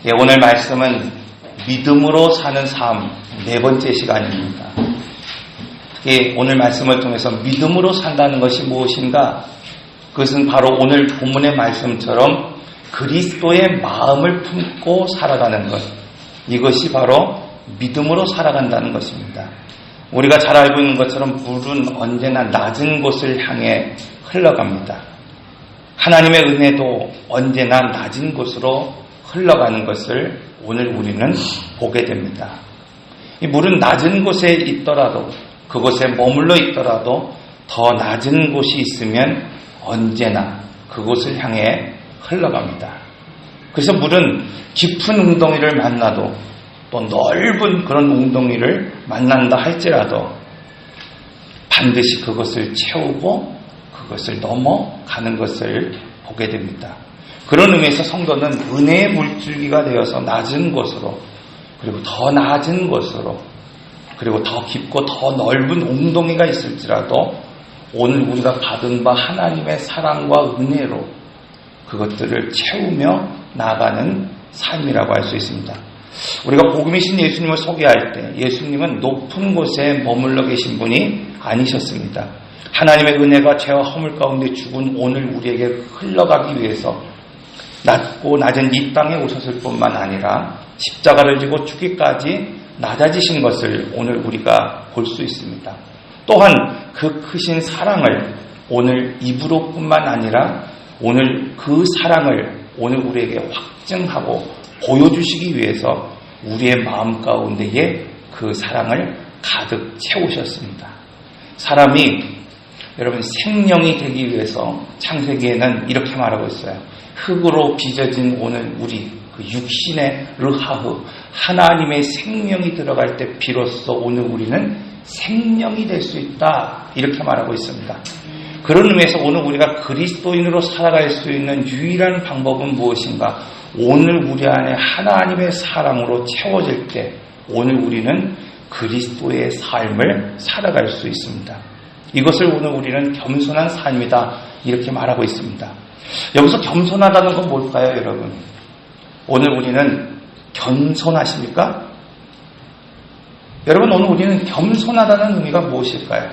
오늘 말씀은 믿음으로 사는 삶 네 번째 시간입니다. 특히 오늘 말씀을 통해서 믿음으로 산다는 것이 무엇인가? 그것은 바로 오늘 본문의 말씀처럼 그리스도의 마음을 품고 살아가는 것. 이것이 바로 믿음으로 살아간다는 것입니다. 우리가 잘 알고 있는 것처럼 물은 언제나 낮은 곳을 향해 흘러갑니다. 하나님의 은혜도 언제나 낮은 곳으로 흘러가는 것을 오늘 우리는 보게 됩니다. 이 물은 낮은 곳에 있더라도, 그곳에 머물러 있더라도 더 낮은 곳이 있으면 언제나 그곳을 향해 흘러갑니다. 그래서 물은 깊은 웅덩이를 만나도, 또 넓은 그런 웅덩이를 만난다 할지라도 반드시 그것을 채우고 그것을 넘어가는 것을 보게 됩니다. 그런 의미에서 성도는 은혜의 물줄기가 되어서 낮은 곳으로, 그리고 더 낮은 곳으로, 그리고 더 깊고 더 넓은 웅덩이가 있을지라도 오늘 우리가 받은 바 하나님의 사랑과 은혜로 그것들을 채우며 나아가는 삶이라고 할 수 있습니다. 우리가 복음이신 예수님을 소개할 때 예수님은 높은 곳에 머물러 계신 분이 아니셨습니다. 하나님의 은혜가 죄와 허물 가운데 죽은 오늘 우리에게 흘러가기 위해서 낮고 낮은 이 땅에 오셨을 뿐만 아니라 십자가를 지고 죽기까지 낮아지신 것을 오늘 우리가 볼 수 있습니다. 또한 그 크신 사랑을 오늘 입으로 뿐만 아니라 오늘 그 사랑을 오늘 우리에게 확증하고 보여주시기 위해서 우리의 마음 가운데에 그 사랑을 가득 채우셨습니다. 사람이 여러분 생명이 되기 위해서 창세기에는 이렇게 말하고 있어요. 흙으로 빚어진 오늘 우리 그 육신의 르하흐 하나님의 생명이 들어갈 때 비로소 오늘 우리는 생명이 될 수 있다, 이렇게 말하고 있습니다. 그런 의미에서 오늘 우리가 그리스도인으로 살아갈 수 있는 유일한 방법은 무엇인가? 오늘 우리 안에 하나님의 사랑으로 채워질 때 오늘 우리는 그리스도의 삶을 살아갈 수 있습니다. 이것을 오늘 우리는 겸손한 삶이다, 이렇게 말하고 있습니다. 여기서 겸손하다는 건 뭘까요, 여러분? 오늘 우리는 겸손하십니까? 여러분, 오늘 우리는 겸손하다는 의미가 무엇일까요?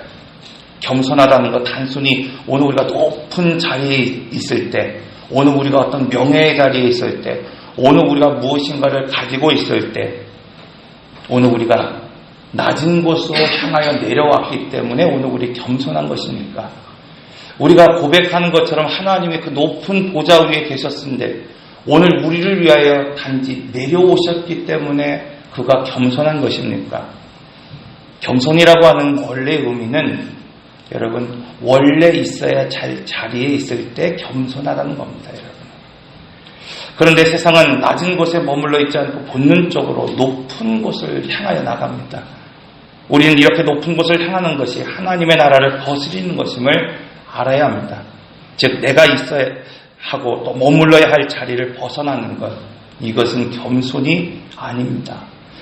겸손하다는 것, 단순히 오늘 우리가 높은 자리에 있을 때, 오늘 우리가 어떤 명예의 자리에 있을 때, 오늘 우리가 무엇인가를 가지고 있을 때, 오늘 우리가 낮은 곳으로 향하여 내려왔기 때문에 오늘 우리 겸손한 것입니까? 우리가 고백하는 것처럼 하나님의 그 높은 보좌 위에 계셨는데 오늘 우리를 위하여 단지 내려오셨기 때문에 그가 겸손한 것입니까? 겸손이라고 하는 원래 의미는 여러분 원래 있어야 잘 자리에 있을 때 겸손하다는 겁니다, 여러분. 그런데 세상은 낮은 곳에 머물러 있지 않고 본능적으로 높은 곳을 향하여 나갑니다. 우리는 이렇게 높은 곳을 향하는 것이 하나님의 나라를 거스리는 것임을 알아야 합니다. 즉 내가 있어야 하고 또 머물러야 할 자리를 벗어나는 것, 이것은 겸손이 아닙니다.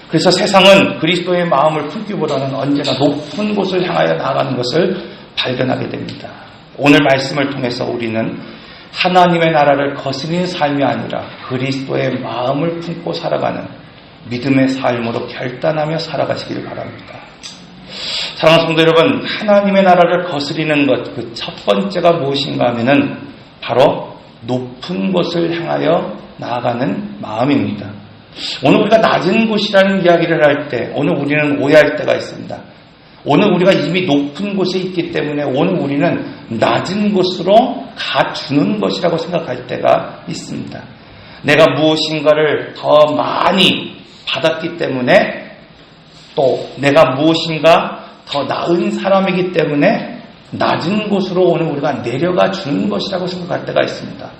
그래서 세상은 그리스도의 마음을 품기보다는 언제나 높은 곳을 향하여 나가는 것을 발견하게 됩니다. 오늘 말씀을 통해서 우리는 하나님의 나라를 거스리는 삶이 아니라 그리스도의 마음을 품고 살아가는 믿음의 삶으로 결단하며 살아가시길 바랍니다. 사랑하는 성도 여러분, 하나님의 나라를 거스리는 것, 그 첫 번째가 무엇인가 하면은 바로 높은 곳을 향하여 나아가는 마음입니다. 오늘 우리가 낮은 곳이라는 이야기를 할 때 오늘 우리는 오해할 때가 있습니다. 오늘 우리가 이미 높은 곳에 있기 때문에 오늘 우리는 낮은 곳으로 가주는 것이라고 생각할 때가 있습니다. 내가 무엇인가를 더 많이 받았기 때문에 또 내가 무엇인가 더 나은 사람이기 때문에 낮은 곳으로 오늘 우리가 내려가 주는 것이라고 생각할 때가 있습니다.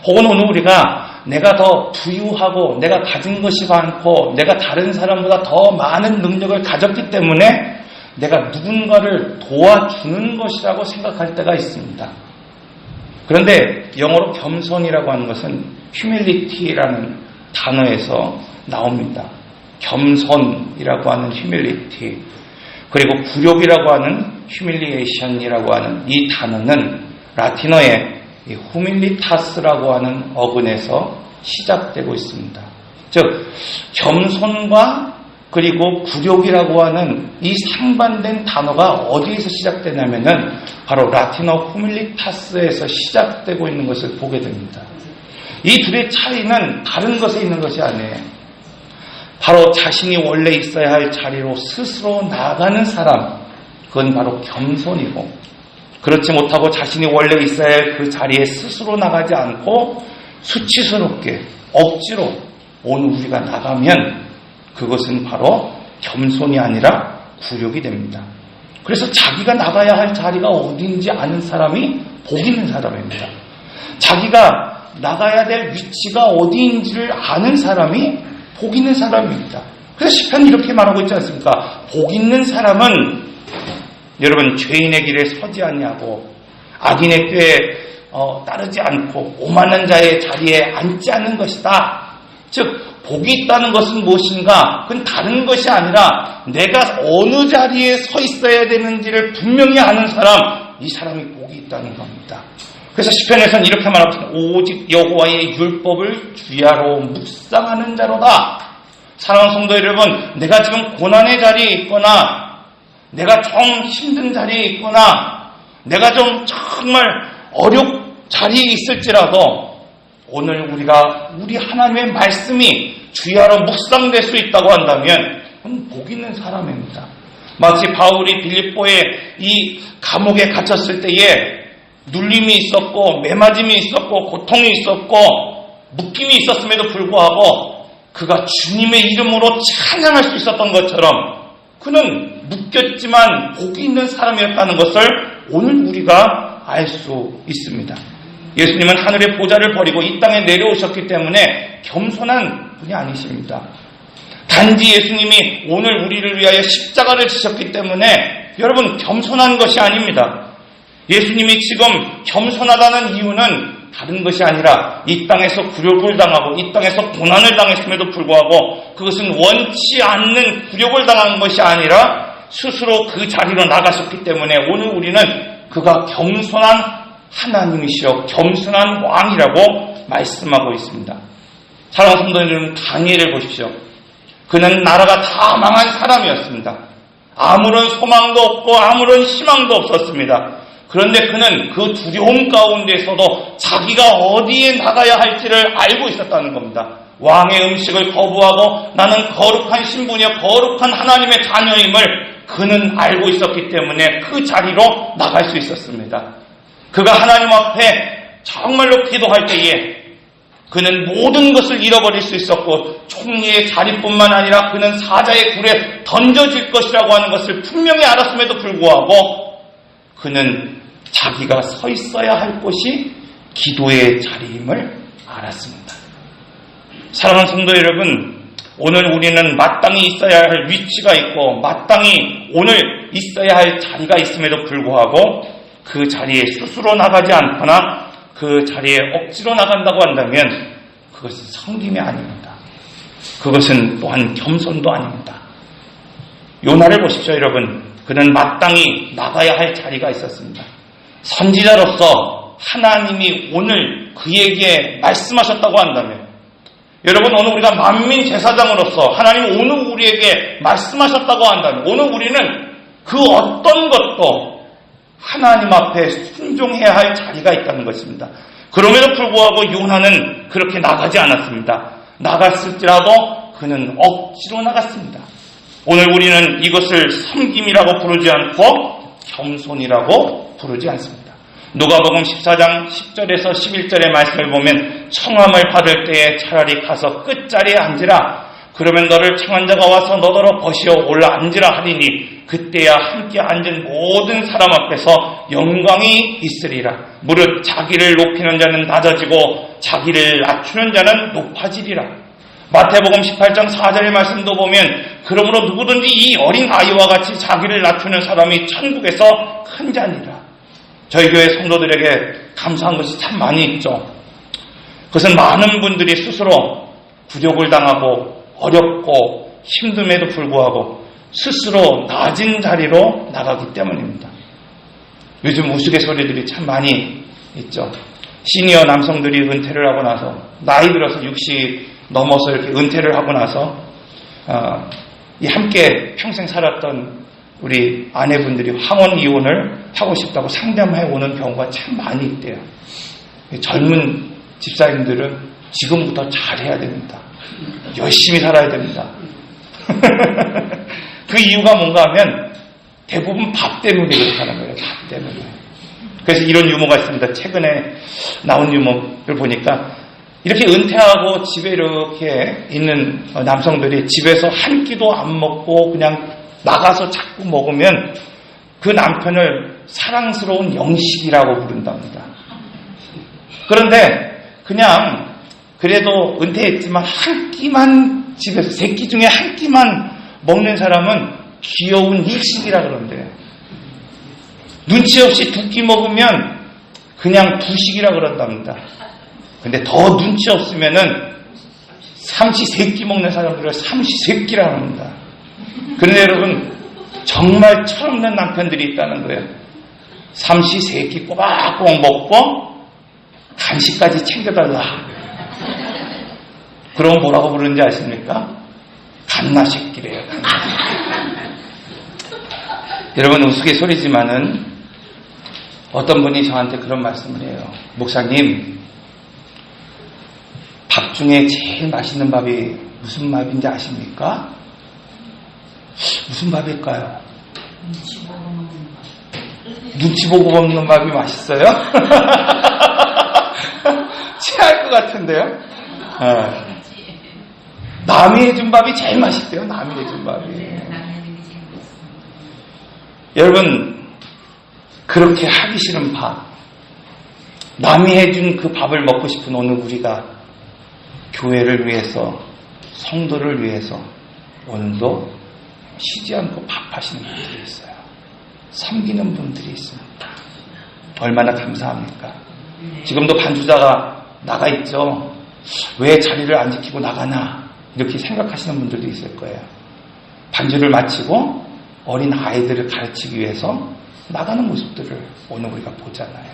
혹은 오늘 우리가 내가 더 부유하고 내가 가진 것이 많고 내가 다른 사람보다 더 많은 능력을 가졌기 때문에 내가 누군가를 도와주는 것이라고 생각할 때가 있습니다. 그런데 영어로 겸손이라고 하는 것은 humility라는 단어에서 나옵니다. 겸손이라고 하는 humility, 그리고 굴욕이라고 하는 humiliation이라고 하는 이 단어는 라틴어의 humilitas라고 하는 어근에서 시작되고 있습니다. 즉 겸손과 그리고 굴욕이라고 하는 이 상반된 단어가 어디에서 시작되냐면은 바로 라틴어 후밀리타스에서 시작되고 있는 것을 보게 됩니다. 이 둘의 차이는 다른 것에 있는 것이 아니에요. 바로 자신이 원래 있어야 할 자리로 스스로 나아가는 사람, 그건 바로 겸손이고, 그렇지 못하고 자신이 원래 있어야 할 그 자리에 스스로 나가지 않고 수치스럽게 억지로 오늘 우리가 나가면 그것은 바로 겸손이 아니라 굴욕이 됩니다. 그래서 자기가 나가야 할 자리가 어딘지 아는 사람이 복 있는 사람입니다. 자기가 나가야 될 위치가 어디인지를 아는 사람이 복 있는 사람입니다. 그래서 시편이 이렇게 말하고 있지 않습니까? 복 있는 사람은 여러분 죄인의 길에 서지 아니하고 악인의 꾀에 따르지 않고 오만한 자의 자리에 앉지 않는 것이다. 즉 복이 있다는 것은 무엇인가? 그건 다른 것이 아니라 내가 어느 자리에 서 있어야 되는지를 분명히 아는 사람, 이 사람이 복이 있다는 겁니다. 그래서 시편에서는 이렇게 말합니다. 오직 여호와의 율법을 주야로 묵상하는 자로다. 사랑하는 성도 여러분, 내가 지금 고난의 자리에 있거나 내가 좀 힘든 자리에 있거나 내가 좀 정말 자리에 있을지라도 오늘 우리가 우리 하나님의 말씀이 주야로 묵상될 수 있다고 한다면 그건 복 있는 사람입니다. 마치 바울이 빌립보의 이 감옥에 갇혔을 때에 눌림이 있었고 매맞음이 있었고 고통이 있었고 묶임이 있었음에도 불구하고 그가 주님의 이름으로 찬양할 수 있었던 것처럼 그는 묶였지만 복이 있는 사람이었다는 것을 오늘 우리가 알 수 있습니다. 예수님은 하늘의 보좌를 버리고 이 땅에 내려오셨기 때문에 겸손한 분이 아니십니다. 단지 예수님이 오늘 우리를 위하여 십자가를 지셨기 때문에 여러분 겸손한 것이 아닙니다. 예수님이 지금 겸손하다는 이유는 다른 것이 아니라 이 땅에서 굴욕을 당하고 이 땅에서 고난을 당했음에도 불구하고 그것은 원치 않는 굴욕을 당한 것이 아니라 스스로 그 자리로 나가셨기 때문에 오늘 우리는 그가 겸손한 하나님이시여 겸손한 왕이라고 말씀하고 있습니다. 사랑하는 성도 여러분, 다니엘을 보십시오. 그는 나라가 다 망한 사람이었습니다. 아무런 소망도 없고 아무런 희망도 없었습니다. 그런데 그는 그 두려움 가운데서도 자기가 어디에 나가야 할지를 알고 있었다는 겁니다. 왕의 음식을 거부하고 나는 거룩한 신분이여 거룩한 하나님의 자녀임을 그는 알고 있었기 때문에 그 자리로 나갈 수 있었습니다. 그가 하나님 앞에 정말로 기도할 때에 그는 모든 것을 잃어버릴 수 있었고 총리의 자리뿐만 아니라 그는 사자의 굴에 던져질 것이라고 하는 것을 분명히 알았음에도 불구하고 그는 자기가 서 있어야 할 곳이 기도의 자리임을 알았습니다. 사랑하는 성도 여러분, 오늘 우리는 마땅히 있어야 할 위치가 있고 마땅히 오늘 있어야 할 자리가 있음에도 불구하고 그 자리에 스스로 나가지 않거나 그 자리에 억지로 나간다고 한다면 그것은 섬김이 아닙니다. 그것은 또한 겸손도 아닙니다. 요나를 보십시오, 여러분. 그는 마땅히 나가야 할 자리가 있었습니다. 선지자로서 하나님이 오늘 그에게 말씀하셨다고 한다면 여러분, 오늘 우리가 만민 제사장으로서 하나님이 오늘 우리에게 말씀하셨다고 한다면 오늘 우리는 그 어떤 것도 하나님 앞에 순종해야 할 자리가 있다는 것입니다. 그럼에도 불구하고 요나는 그렇게 나가지 않았습니다. 나갔을지라도 그는 억지로 나갔습니다. 오늘 우리는 이것을 섬김이라고 부르지 않고 겸손이라고 부르지 않습니다. 누가복음 14장 10절에서 11절의 말씀을 보면 청함을 받을 때에 차라리 가서 끝자리에 앉으라. 그러면 너를 청한 자가 와서 너더러 버시어 올라 앉으라 하리니 그때야 함께 앉은 모든 사람 앞에서 영광이 있으리라. 무릇 자기를 높이는 자는 낮아지고 자기를 낮추는 자는 높아지리라. 마태복음 18장 4절의 말씀도 보면 그러므로 누구든지 이 어린 아이와 같이 자기를 낮추는 사람이 천국에서 큰 자니라. 저희 교회 성도들에게 감사한 것이 참 많이 있죠. 그것은 많은 분들이 스스로 굴욕을 당하고 어렵고 힘듦에도 불구하고 스스로 낮은 자리로 나가기 때문입니다. 요즘 우스갯소리들이 참 많이 있죠. 시니어 남성들이 은퇴를 하고 나서 나이 들어서 60 넘어서 이렇게 은퇴를 하고 나서 이 함께 평생 살았던 우리 아내분들이 황혼 이혼을 하고 싶다고 상담해 오는 경우가 참 많이 있대요. 젊은 집사님들은 지금부터 잘해야 됩니다. 열심히 살아야 됩니다. 그 이유가 뭔가 하면 대부분 밥 때문에 그렇게 하는 거예요. 밥 때문에. 그래서 이런 유머가 있습니다. 최근에 나온 유머를 보니까 이렇게 은퇴하고 집에 이렇게 있는 남성들이 집에서 한 끼도 안 먹고 그냥 나가서 자꾸 먹으면 그 남편을 사랑스러운 영식이라고 부른답니다. 그런데 그냥 그래도 은퇴했지만 한 끼만 집에서 세 끼 중에 한 끼만 먹는 사람은 귀여운 일식이라 그런대요. 눈치 없이 두 끼 먹으면 그냥 부식이라 그런답니다. 근데 더 눈치 없으면은 삼시세끼 먹는 사람들을 삼시세끼라 합니다. 그런데 여러분 정말 철없는 남편들이 있다는 거예요. 삼시세끼 꼬박꼬박 먹고 간식까지 챙겨달라. 그럼 뭐라고 부르는지 아십니까? 갓나새끼래요. 여러분 우스갯소리지만은 어떤 분이 저한테 그런 말씀을 해요. 목사님, 밥 중에 제일 맛있는 밥이 무슨 밥인지 아십니까? 무슨 밥일까요? 눈치 보고 먹는 밥이 맛있어요? 취할 것 같은데요? 남이 해준 밥이 제일 맛있대요. 남이 해준 밥이. 여러분, 그렇게 하기 싫은 밥, 남이 해준 그 밥을 먹고 싶은 오늘 우리가 교회를 위해서, 성도를 위해서 오늘도 쉬지 않고 밥하시는 분들이 있어요. 섬기는 분들이 있습니다. 얼마나 감사합니까? 지금도 반주자가 나가 있죠. 왜 자리를 안 지키고 나가나 이렇게 생각하시는 분들도 있을 거예요. 반주를 마치고 어린 아이들을 가르치기 위해서 나가는 모습들을 오늘 우리가 보잖아요.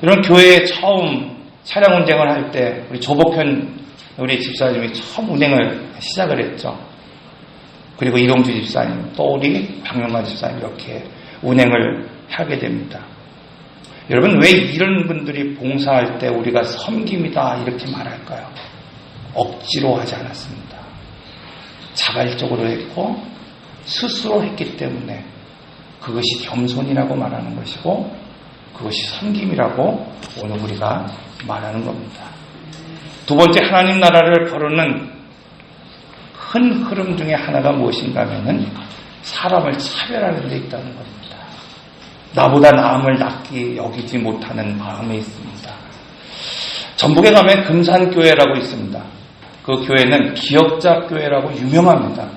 이런 교회에 처음 차량 운행을 할 때 우리 조복현 우리 집사님이 처음 운행을 시작을 했죠. 그리고 이동주 집사님, 또 우리 박명관 집사님 이렇게 운행을 하게 됩니다. 여러분 왜 이런 분들이 봉사할 때 우리가 섬김이다 이렇게 말할까요? 억지로 하지 않았습니다. 자발적으로 했고 스스로 했기 때문에 그것이 겸손이라고 말하는 것이고 그것이 섬김이라고 오늘 우리가 말하는 겁니다. 두 번째, 하나님 나라를 거르는 큰 흐름 중에 하나가 무엇인가 하면은 사람을 차별하는 데 있다는 겁니다. 나보다 남을 낫게 여기지 못하는 마음이 있습니다. 전북에 가면 금산교회라고 있습니다. 그 교회는 기역자 교회라고 유명합니다.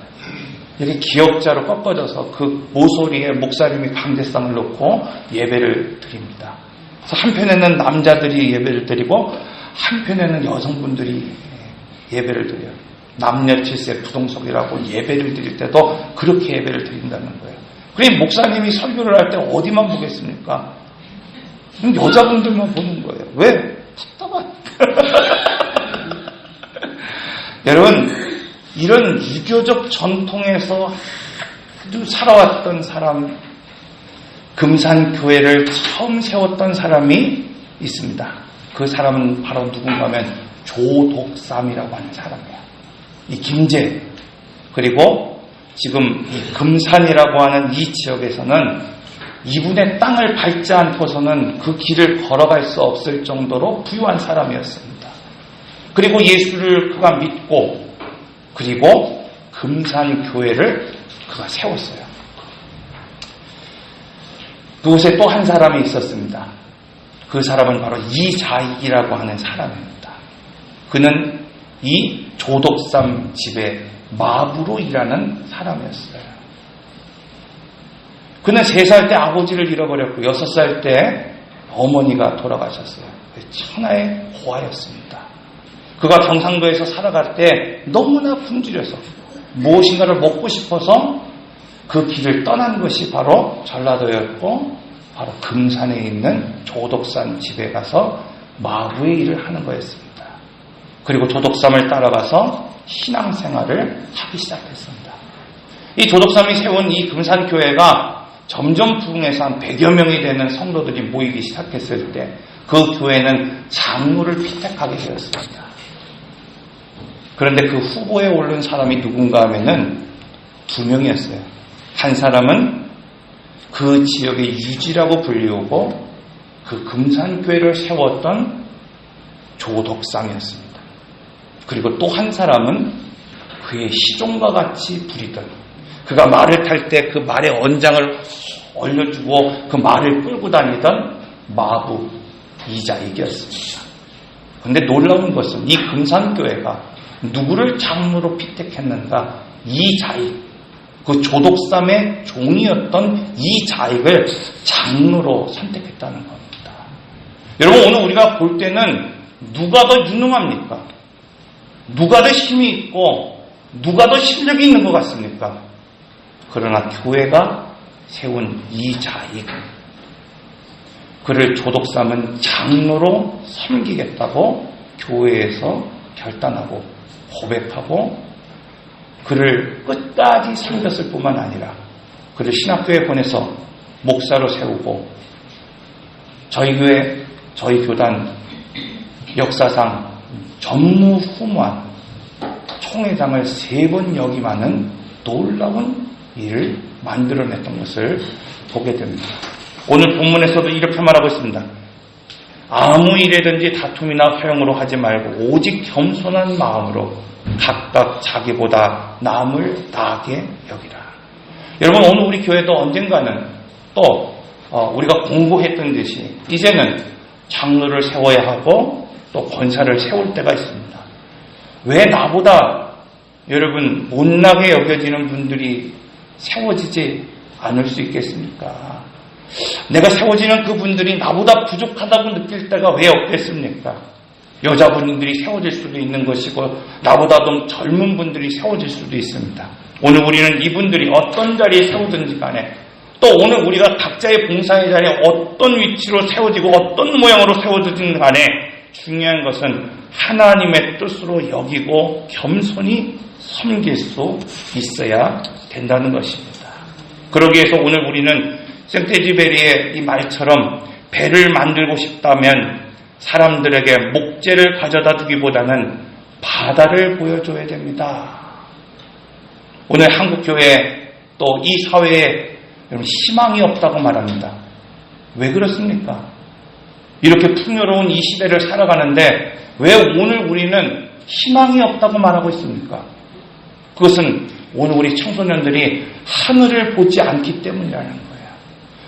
이렇게 기역자로 꺾어져서 그 모서리에 목사님이 강대상을 놓고 예배를 드립니다. 그래서 한편에는 남자들이 예배를 드리고 한편에는 여성분들이 예배를 드려요. 남녀 칠세 부동석이라고 예배를 드릴 때도 그렇게 예배를 드린다는 거예요. 그럼 목사님이 설교를 할 때 어디만 보겠습니까? 여자분들만 보는 거예요. 왜? 답답한. 여러분, 이런 유교적 전통에서 아주 살아왔던 사람, 금산교회를 처음 세웠던 사람이 있습니다. 그 사람은 바로 누군가 하면 조독삼이라고 하는 사람이에요. 이 김제, 그리고 지금 이 금산이라고 하는 이 지역에서는 이분의 땅을 밟지 않고서는 그 길을 걸어갈 수 없을 정도로 부유한 사람이었습니다. 그리고 예수를 그가 믿고 그리고 금산교회를 그가 세웠어요. 그곳에 또 한 사람이 있었습니다. 그 사람은 바로 이자익이라고 하는 사람입니다. 그는 이 조독삼 집의 마부로 일하는 사람이었어요. 그는 3살 때 아버지를 잃어버렸고 6살 때 어머니가 돌아가셨어요. 천하의 고아였습니다. 그가 경상도에서 살아갈 때 너무나 굶주려서 무엇인가를 먹고 싶어서 그 길을 떠난 것이 바로 전라도였고 바로 금산에 있는 조독산 집에 가서 마부의 일을 하는 거였습니다. 그리고 조덕삼을 따라가서 신앙생활을 하기 시작했습니다. 이 조덕삼이 세운 이 금산교회가 점점 부흥해서 한 100여 명이 되는 성도들이 모이기 시작했을 때 그 교회는 장로를 피택하게 되었습니다. 그런데 그 후보에 오른 사람이 누군가 하면은 2명이었어요. 한 사람은 그 지역의 유지라고 불리우고 그 금산교회를 세웠던 조덕삼이었습니다. 그리고 또 한 사람은 그의 시종과 같이 부리던, 그가 말을 탈 때 그 말의 언장을 얼려주고 그 말을 끌고 다니던 마부 이자익이었습니다. 그런데 놀라운 것은 이 금산교회가 누구를 장로로 피택했는가? 이자익, 그 조덕삼의 종이었던 이자익을 장로로 선택했다는 겁니다. 여러분, 오늘 우리가 볼 때는 누가 더 유능합니까? 누가 더 힘이 있고 누가 더 실력이 있는 것 같습니까? 그러나 교회가 세운 이자익, 그를 조덕삼은 장로로 섬기겠다고 교회에서 결단하고 고백하고 그를 끝까지 섬겼을 뿐만 아니라 그를 신학교에 보내서 목사로 세우고 저희 교회, 저희 교단 역사상 전무후무한 총회장을 3번 역임하는 놀라운 일을 만들어냈던 것을 보게 됩니다. 오늘 본문에서도 이렇게 말하고 있습니다. 아무 일에든지 다툼이나 화용으로 하지 말고 오직 겸손한 마음으로 각각 자기보다 남을 나게 여기라. 여러분, 오늘 우리 교회도 언젠가는 또 우리가 공부했던 듯이 이제는 장로를 세워야 하고 또 권사를 세울 때가 있습니다. 왜 나보다 여러분 못나게 여겨지는 분들이 세워지지 않을 수 있겠습니까? 내가 세워지는 그분들이 나보다 부족하다고 느낄 때가 왜 없겠습니까? 여자분들이 세워질 수도 있는 것이고 나보다 좀 젊은 분들이 세워질 수도 있습니다. 오늘 우리는 이분들이 어떤 자리에 세우든지 간에 또 오늘 우리가 각자의 봉사의 자리에 어떤 위치로 세워지고 어떤 모양으로 세워지든 간에 중요한 것은 하나님의 뜻으로 여기고 겸손히 섬길 수 있어야 된다는 것입니다. 그러기 위해서 오늘 우리는 생테쥐베리의 이 말처럼 배를 만들고 싶다면 사람들에게 목재를 가져다 두기보다는 바다를 보여줘야 됩니다. 오늘 한국교회 또 이 사회에 희망이 없다고 말합니다. 왜 그렇습니까? 이렇게 풍요로운 이 시대를 살아가는데 왜 오늘 우리는 희망이 없다고 말하고 있습니까? 그것은 오늘 우리 청소년들이 하늘을 보지 않기 때문이라는 거예요.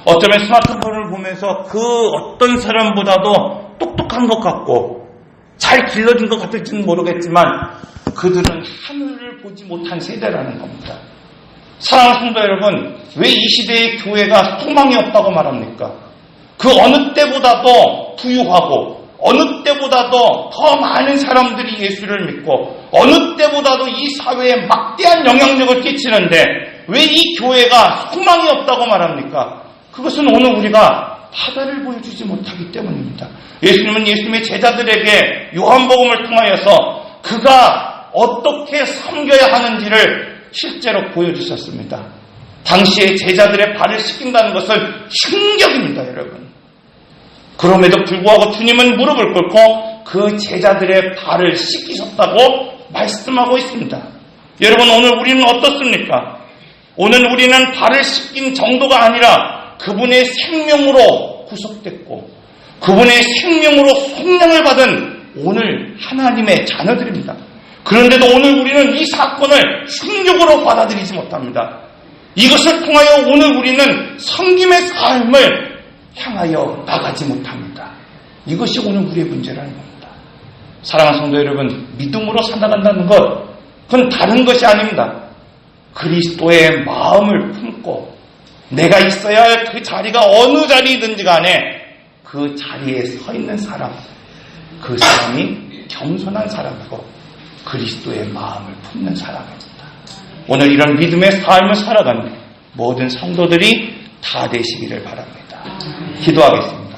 어쩌면 스마트폰을 보면서 그 어떤 사람보다도 똑똑한 것 같고 잘 길러진 것 같을지는 모르겠지만 그들은 하늘을 보지 못한 세대라는 겁니다. 사랑하는 성도 여러분, 왜 이 시대의 교회가 소망이 없다고 말합니까? 그 어느 때보다도 부유하고 어느 때보다도 더 많은 사람들이 예수를 믿고 어느 때보다도 이 사회에 막대한 영향력을 끼치는데 왜 이 교회가 소망이 없다고 말합니까? 그것은 오늘 우리가 바다를 보여주지 못하기 때문입니다. 예수님은 예수님의 제자들에게 요한복음을 통하여서 그가 어떻게 섬겨야 하는지를 실제로 보여주셨습니다. 당시에 제자들의 발을 씻긴다는 것은 충격입니다, 여러분. 그럼에도 불구하고 주님은 무릎을 꿇고 그 제자들의 발을 씻기셨다고 말씀하고 있습니다. 여러분, 오늘 우리는 어떻습니까? 오늘 우리는 발을 씻긴 정도가 아니라 그분의 생명으로 구속됐고 그분의 생명으로 속량을 받은 오늘 하나님의 자녀들입니다. 그런데도 오늘 우리는 이 사건을 충격으로 받아들이지 못합니다. 이것을 통하여 오늘 우리는 섬김의 삶을 향하여 나가지 못합니다. 이것이 오늘 우리의 문제라는 겁니다. 사랑하는 성도 여러분, 믿음으로 살아간다는 것, 그건 다른 것이 아닙니다. 그리스도의 마음을 품고 내가 있어야 할 그 자리가 어느 자리이든지 간에 그 자리에 서 있는 사람, 그 사람이 겸손한 사람이고 그리스도의 마음을 품는 사람입니다. 오늘 이런 믿음의 삶을 살아가는 모든 성도들이 다 되시기를 바랍니다. 기도하겠습니다.